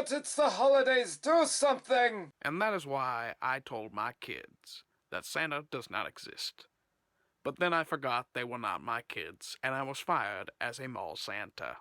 But it's the holidays, do something! And that is why I told my kids that Santa does not exist. But then I forgot they were not my kids, and I was fired as a mall Santa.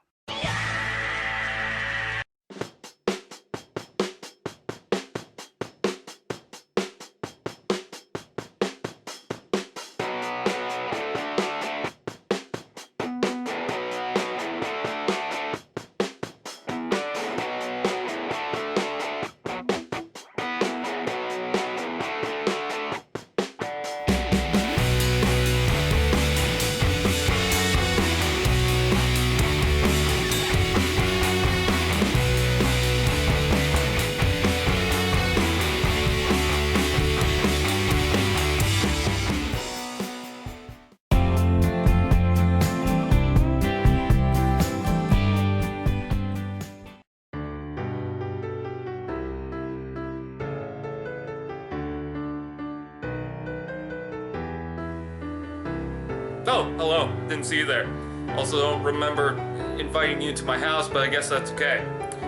Oh, hello. Didn't see you there. Also don't remember inviting you to my house, but I guess that's okay.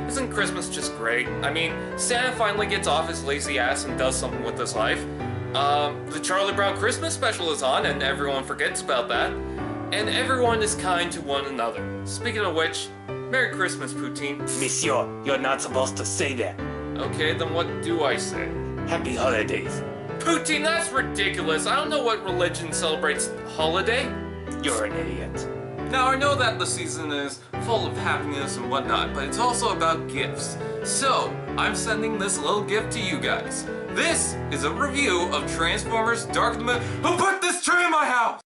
Isn't Christmas just great? I mean, Santa finally gets off his lazy ass and does something with his life. The Charlie Brown Christmas special is on, and everyone forgets about that. And everyone is kind to one another. Speaking of which, Merry Christmas, Poutine. Monsieur, you're not supposed to say that. Okay, then what do I say? Happy holidays. Poutine, that's ridiculous. I don't know what religion celebrates holiday. You're an idiot. Now, I know that the season is full of happiness and whatnot, but it's also about gifts. So, I'm sending this little gift to you guys. This is a review of Transformers Dark of the Moon. Who put this tree in my house?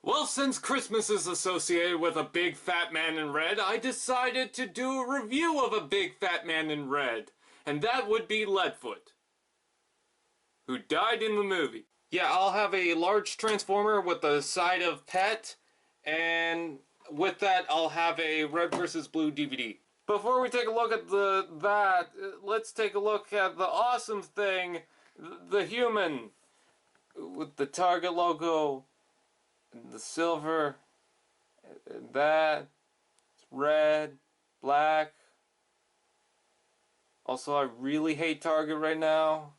Well, since Christmas is associated with a big fat man in red, I decided to do a review of a big fat man in red. And that would be Leadfoot, who died in the movie. Yeah, I'll have a large Transformer with a side of pet, and with that I'll have a red versus blue DVD. Before we take a look at let's take a look at the awesome thing, the human, with the Target logo, and the silver, and that, it's red, black. Also, I really hate Target right now.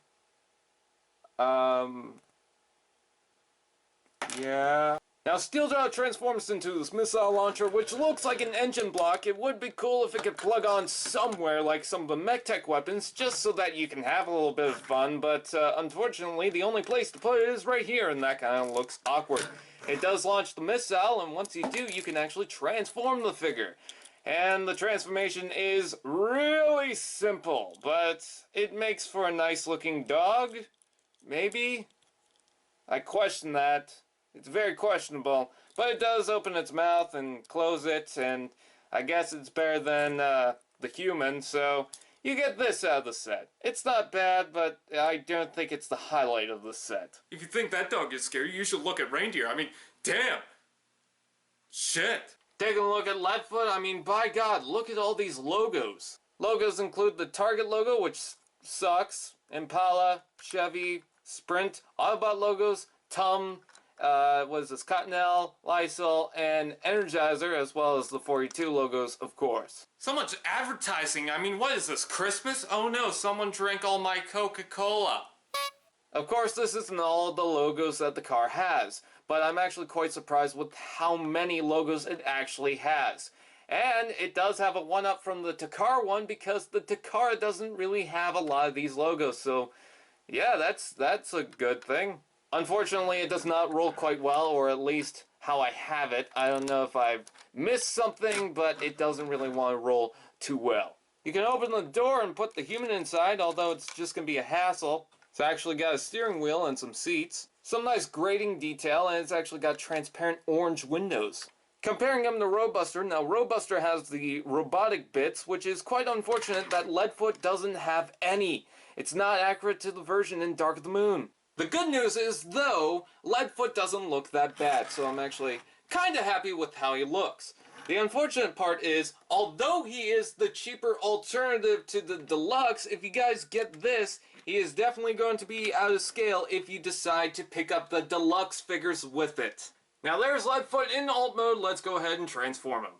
Yeah. Now, Steeljaw transforms into this missile launcher, which looks like an engine block. It would be cool if it could plug on somewhere, like some of the mech-tech weapons, just so that you can have a little bit of fun, but unfortunately, the only place to put it is right here, and that kind of looks awkward. It does launch the missile, and once you do, you can actually transform the figure. And the transformation is really simple, but it makes for a nice-looking dog. Maybe? I question that. It's very questionable, but it does open its mouth and close it, and I guess it's better than the human, so you get this out of the set. It's not bad, but I don't think it's the highlight of the set. If you think that dog is scary, you should look at Reindeer. I mean, damn! Shit! Taking a look at Leadfoot, I mean, by God, look at all these logos. Logos include the Target logo, which sucks, Impala, Chevy, Sprint, Autobot logos, TUM, what is this, Cottonelle, Lysol, and Energizer, as well as the 42 logos, of course. So much advertising. I mean, what is this, Christmas? Oh no, someone drank all my Coca-Cola. Of course, this isn't all the logos that the car has, but I'm actually quite surprised with how many logos it actually has. And it does have a one-up from the Takara one, because the Takara doesn't really have a lot of these logos, so yeah, that's a good thing. Unfortunately, it does not roll quite well, or at least how I have it. I don't know if I've missed something, but it doesn't really want to roll too well. You can open the door and put the human inside, although it's just going to be a hassle. It's actually got a steering wheel and some seats, some nice grating detail, and it's actually got transparent orange windows. Comparing them to Roadbuster, now Roadbuster has the robotic bits, which is quite unfortunate that Leadfoot doesn't have any. It's not accurate to the version in Dark of the Moon. The good news is, though, Leadfoot doesn't look that bad, so I'm actually kind of happy with how he looks. The unfortunate part is, although he is the cheaper alternative to the Deluxe, if you guys get this, he is definitely going to be out of scale if you decide to pick up the Deluxe figures with it. Now there's Leadfoot in alt mode, let's go ahead and transform him.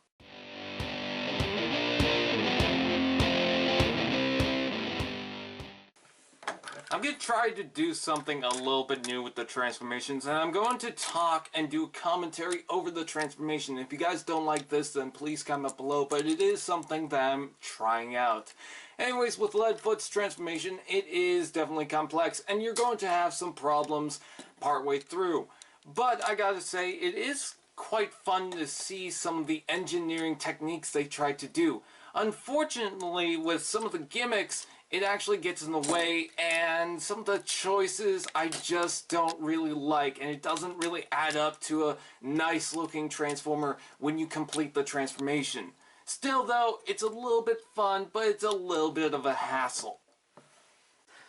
I'm going to try to do something a little bit new with the transformations, and I'm going to talk and do commentary over the transformation. If you guys don't like this, then please comment below, but it is something that I'm trying out. Anyways, with Leadfoot's transformation, it is definitely complex, and you're going to have some problems partway through. But I gotta say, it is quite fun to see some of the engineering techniques they tried to do. Unfortunately, with some of the gimmicks, it actually gets in the way, and some of the choices I just don't really like, and it doesn't really add up to a nice looking transformer when you complete the transformation. Still though, it's a little bit fun, but it's a little bit of a hassle.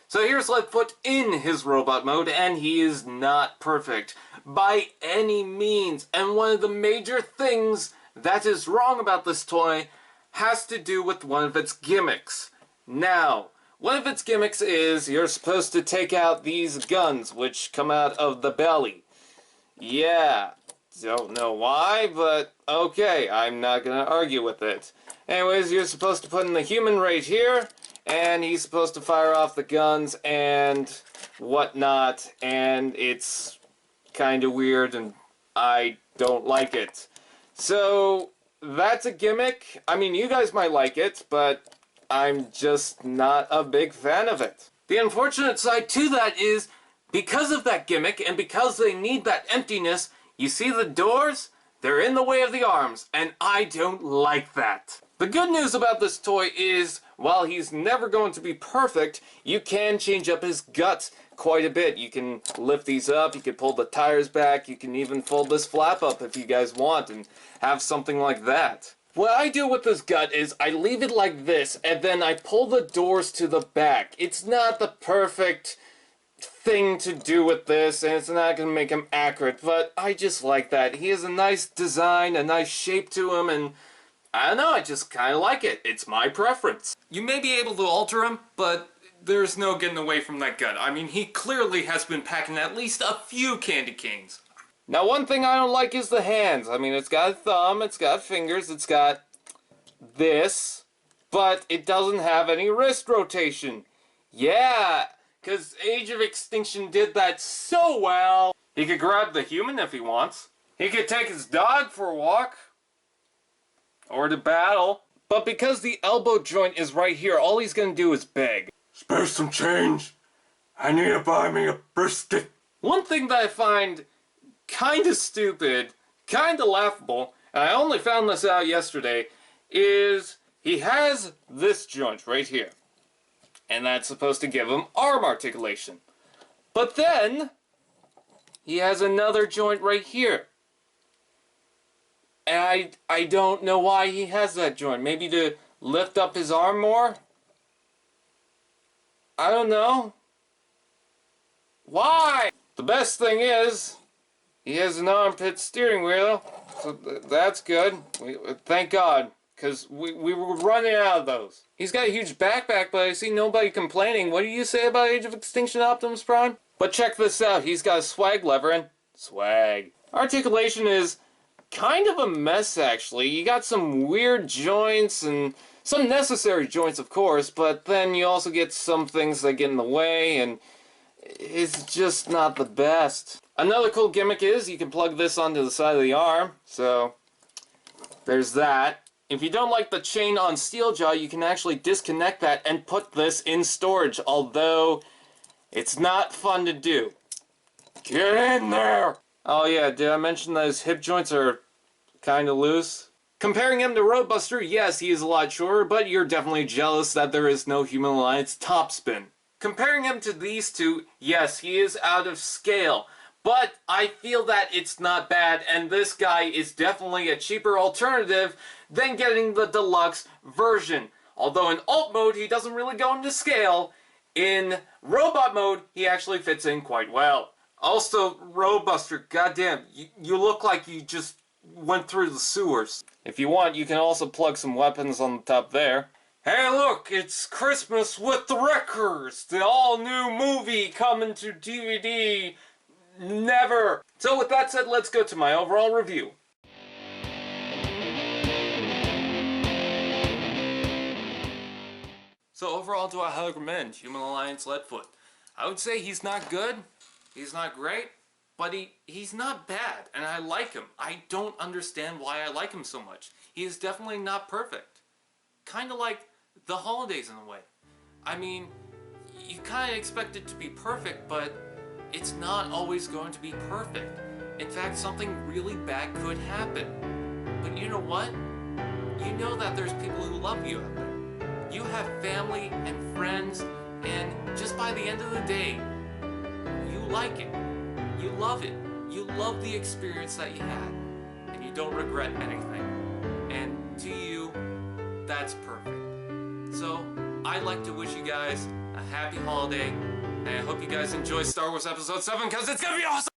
So here's Leadfoot in his robot mode, and he is not perfect by any means, and one of the major things that is wrong about this toy has to do with one of its gimmicks. Now, one of its gimmicks is you're supposed to take out these guns which come out of the belly. Yeah, don't know why, but okay, I'm not gonna argue with it. Anyways, you're supposed to put in the human right here, and he's supposed to fire off the guns and whatnot, and it's kind of weird and I don't like it. So that's a gimmick. I mean, you guys might like it, but I'm just not a big fan of it. The unfortunate side to that is, because of that gimmick and because they need that emptiness, you see the doors? They're in the way of the arms, and I don't like that. The good news about this toy is, while he's never going to be perfect, you can change up his guts quite a bit. You can lift these up, you can pull the tires back, you can even fold this flap up if you guys want and have something like that. What I do with this gut is I leave it like this, and then I pull the doors to the back. It's not the perfect thing to do with this, and it's not going to make him accurate, but I just like that. He has a nice design, a nice shape to him, and I don't know, I just kind of like it. It's my preference. You may be able to alter him, but there's no getting away from that gut. I mean, he clearly has been packing at least a few candy canes. Now, one thing I don't like is the hands. I mean, it's got a thumb, it's got fingers, it's got this, but it doesn't have any wrist rotation. Yeah, because Age of Extinction did that so well. He could grab the human if he wants. He could take his dog for a walk. Or to battle. But because the elbow joint is right here, all he's going to do is beg. Spare some change. I need to buy me a brisket. One thing that I find kind of stupid, kind of laughable, and I only found this out yesterday, is he has this joint right here. And that's supposed to give him arm articulation. But then, he has another joint right here. And I don't know why he has that joint. Maybe to lift up his arm more? I don't know. Why? The best thing is, he has an armpit steering wheel, so that's good. Thank God, because we were running out of those. He's got a huge backpack, but I see nobody complaining. What do you say about Age of Extinction Optimus Prime? But check this out. He's got a swag lever and swag. Articulation is kind of a mess, actually. You got some weird joints and some necessary joints, of course, but then you also get some things that get in the way, and it's just not the best. Another cool gimmick is you can plug this onto the side of the arm, so there's that. If you don't like the chain on Steeljaw, you can actually disconnect that and put this in storage, although it's not fun to do. Get in there! Oh yeah, did I mention that his hip joints are kind of loose? Comparing him to Roadbuster, yes, he is a lot shorter, but you're definitely jealous that there is no Human Alliance top spin. Comparing him to these two, yes, he is out of scale, but I feel that it's not bad, and this guy is definitely a cheaper alternative than getting the deluxe version. Although in alt mode, he doesn't really go into scale, in robot mode, he actually fits in quite well. Also, Roadbuster, goddamn, you look like you just went through the sewers. If you want, you can also plug some weapons on the top there. Hey look, it's Christmas with the Wreckers, the all-new movie coming to DVD Never! So with that said, let's go to my overall review. So overall, do I recommend Human Alliance Leadfoot? I would say he's not good, he's not great, but he's not bad, and I like him. I don't understand why I like him so much. He is definitely not perfect. Kind of like the holidays in a way. I mean, you kind of expect it to be perfect, but it's not always going to be perfect. In fact, something really bad could happen. But you know what? You know that there's people who love you out there. You have family and friends, and just by the end of the day, you like it. You love it. You love the experience that you had, and you don't regret anything. And to you, that's perfect. So, I'd like to wish you guys a happy holiday, and I hope you guys enjoy Star Wars Episode 7, because it's gonna be awesome!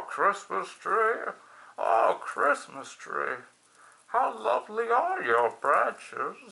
Christmas tree, oh Christmas tree, how lovely are your branches?